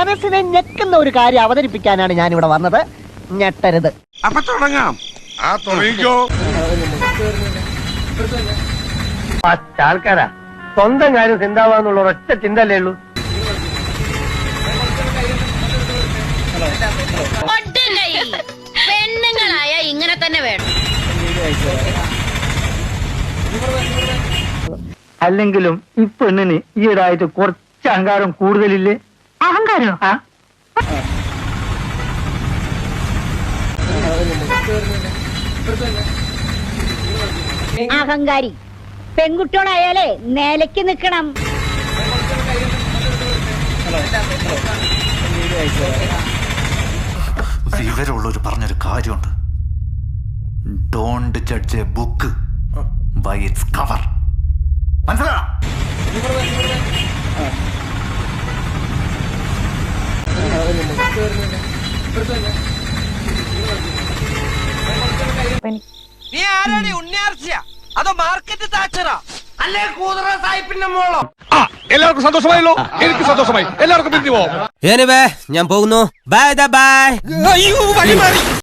മനസ്സിനെ ഞെക്കുന്ന ഒരു കാര്യം അവതരിപ്പിക്കാനാണ് ഞാൻ ഇവിടെ വന്നത്. ഞെട്ടരുത്. അപ്പൊ തുടങ്ങാം. തുടങ്ങിക്കോ. ആൾക്കാരാ സ്വന്തം കാര്യം ചിന്താവാന്നുള്ള ഒറ്റ ചിന്തല്ലേ ഉള്ളൂ. പെണ്ണുങ്ങളായ ഇങ്ങനെ തന്നെ വേണം. അല്ലെങ്കിലും ഈ പെണ്ണിന് ഈയിടായിട്ട് കുറച്ച് അഹങ്കാരം കൂടുതലില്ലേ? അഹങ്കാരോ? അഹങ്കാരി പെൺകുട്ടികളായാലേ നിലയ്ക്ക് നിക്കണം. വിവരമുള്ളവർ പറഞ്ഞൊരു കാര്യമുണ്ട്. Don't judge a book by its cover. മനസ്സിലായോ? നീ ആരാടി? ഉണ്ണിയാർച്ചയാ അതോ മാർക്കറ്റ് താച്ചറാ അല്ലേ കൂതറ സായിപ്പിന്റെ മോളോ? എല്ലാവർക്കും സന്തോഷമായല്ലോ. എനിക്ക് സന്തോഷമായി. എല്ലാവർക്കും പിരിഞ്ഞു പോവാം. ഞാൻ പോകുന്നു. Bye bye.